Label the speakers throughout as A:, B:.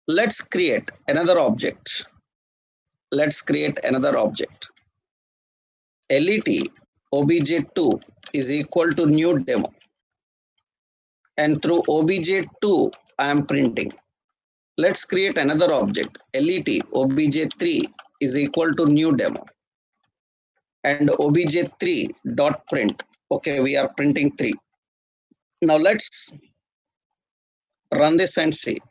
A: Let's create another object. Let's create another object. Let obj2 is equal to new demo. And through obj2, I am printing. Let's create another object. Let obj3 is equal to new demo. And obj3 dot print. Okay, we are printing 3. Now let's run this and see.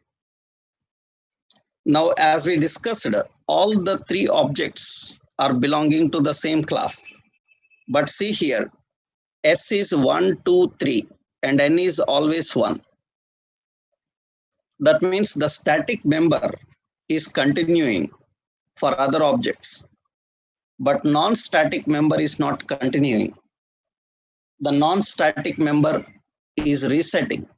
A: Now, as we discussed, all the 3 objects are belonging to the same class. But see here, S is 1, 2, 3 and N is always 1. That means the static member is continuing for other objects, but non-static member is not continuing. The non-static member is resetting.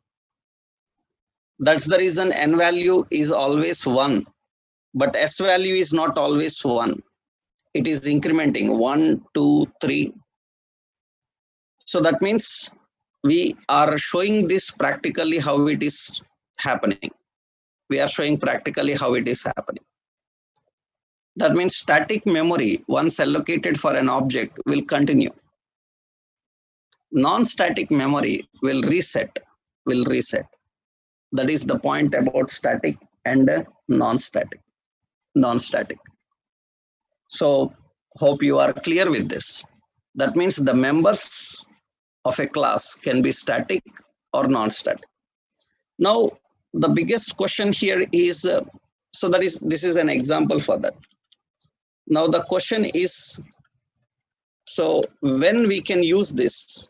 A: That's the reason N value is always 1, but S value is not always 1. It is incrementing 1, 2, 3. So that means we are showing this practically how it is happening. We are showing practically how it is happening. That means static memory, once allocated for an object, will continue. Non-static memory will reset. That is the point about static and non-static. So hope you are clear with this. That means the members of a class can be static or non-static. Now, the biggest question here is, this is an example for that. Now the question is, so when we can use this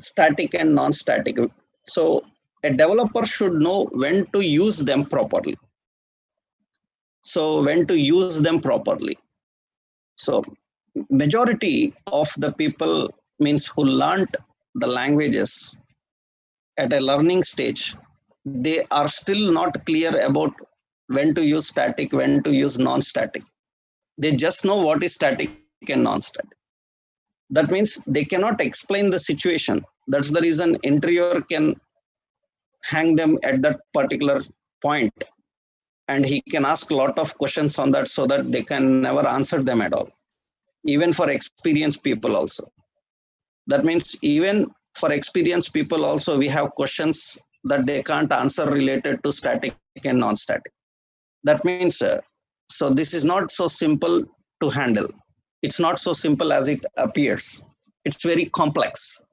A: static and non-static? So a developer should know when to use them properly. So majority of the people means who learned the languages at a learning stage, they are still not clear about when to use static, when to use non-static. They just know what is static and non-static. That means they cannot explain the situation. That's the reason interviewer can hang them at that particular point, and he can ask a lot of questions on that so that they can never answer them at all. Even for experienced people also. That means even for experienced people also, we have questions that they can't answer related to static and non-static. That means, so this is not so simple to handle. It's not so simple as it appears. It's very complex.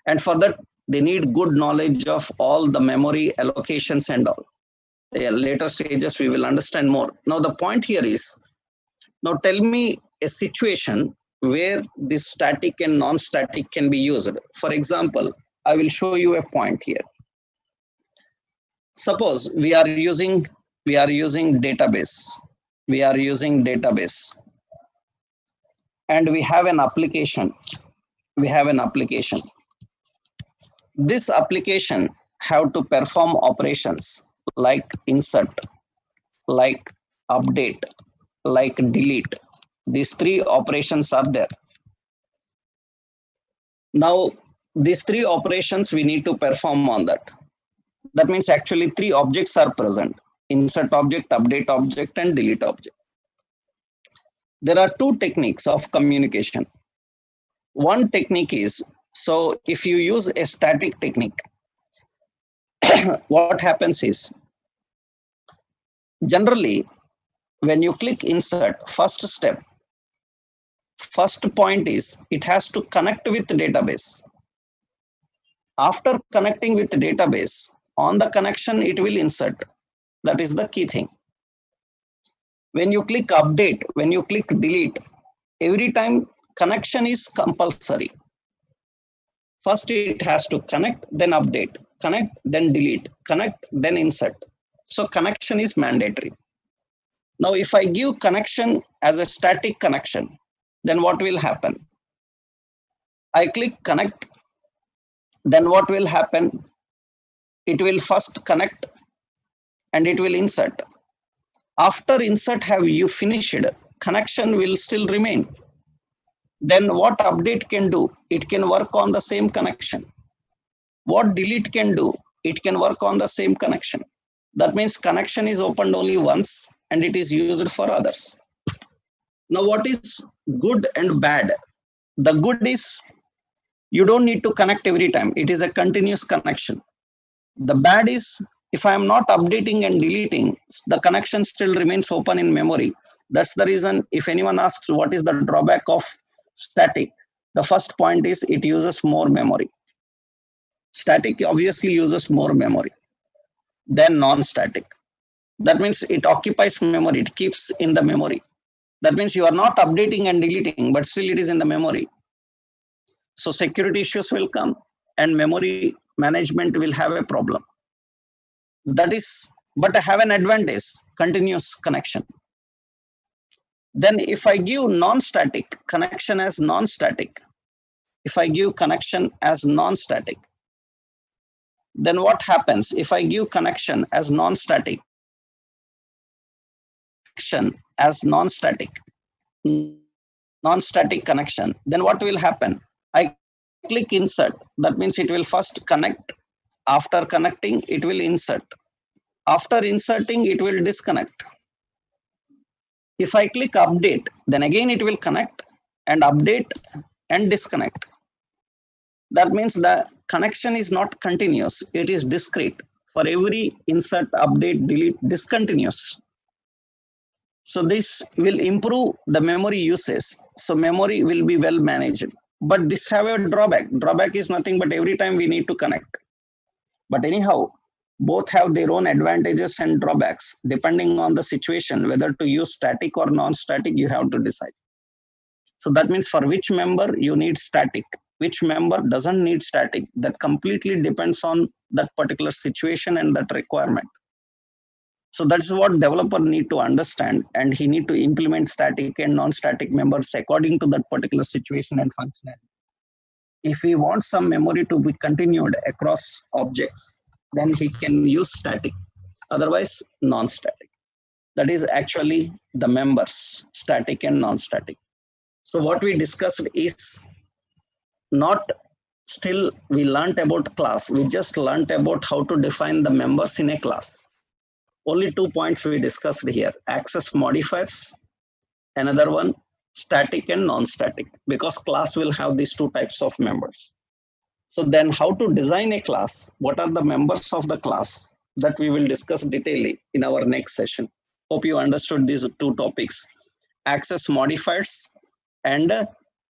A: And for that, they need good knowledge of all the memory allocations and all. Later stages, we will understand more. Now, the point here is, now tell me a situation where this static and non-static can be used. For example, I will show you a point here. Suppose we are using database. And we have an application. This application have to perform operations like insert, like update, like delete. These 3 operations are there. Now, these 3 operations we need to perform on that. That means actually 3 objects are present: insert object, update object, and delete object. There are 2 techniques of communication. One technique is, so if you use a static technique, what happens is, generally, when you click insert, first point is it has to connect with the database. After connecting with the database, on the connection, it will insert. That is the key thing. When you click update, when you click delete, every time connection is compulsory. First, it has to connect, then update, connect, then delete, connect, then insert. So connection is mandatory. Now, if I give connection as a static connection, then what will happen? I click connect, then what will happen? It will first connect and it will insert. After insert have you finished, connection will still remain. Then what update can do? It can work on the same connection. What delete can do? It can work on the same connection. That means connection is opened only once and it is used for others. Now, what is good and bad? The good is you don't need to connect every time. It is a continuous connection. The bad is if I am not updating and deleting, the connection still remains open in memory. That's the reason if anyone asks what is the drawback of static, the first point is it uses more memory. Static obviously uses more memory than non-static. That means it occupies memory, it keeps in the memory. That means you are not updating and deleting, but still it is in the memory. So security issues will come and memory management will have a problem. That is, but I have an advantage, continuous connection. Then if I give non-static connection as non-static, if I give connection as non-static, then what happens if I give connection as non-static, as non-static connection, then what will happen? I click insert. That means it will first connect. After connecting, it will insert. After inserting, it will disconnect. If I click update, then again it will connect and update and disconnect. That means the connection is not continuous, it is discrete. For every insert, update, delete, discontinuous. So this will improve the memory usage. So memory will be well managed. But this have a drawback. Drawback is nothing but every time we need to connect. But anyhow, both have their own advantages and drawbacks. Depending on the situation, whether to use static or non-static, you have to decide. So that means for which member you need static, which member doesn't need static. That completely depends on that particular situation and that requirement. So that's what developer need to understand, and he need to implement static and non-static members according to that particular situation and functionality. If we want some memory to be continued across objects, then he can use static, otherwise non-static. That is actually the members, static and non-static. So what we discussed is not still we learned about class, we just learned about how to define the members in a class. Only 2 points we discussed here: access modifiers, another one static and non-static, because class will have these 2 types of members. So then how to design a class, what are the members of the class, that we will discuss detailedly in our next session. Hope you understood these 2 topics: access modifiers and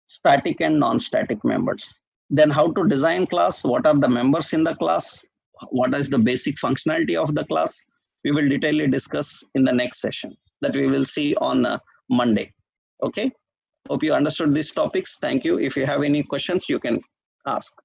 A: static and non-static members. Then how to design class, what are the members in the class, what is the basic functionality of the class, we will detailedly discuss in the next session that we will see on Monday. Okay, hope you understood these topics. Thank you. If you have any questions, you can ask.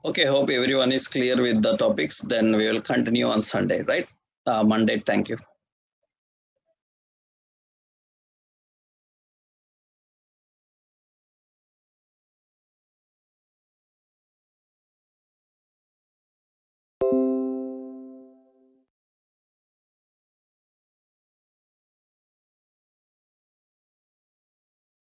A: Okay, hope everyone is clear with the topics. Then we will continue on Sunday, right? Monday. Thank you.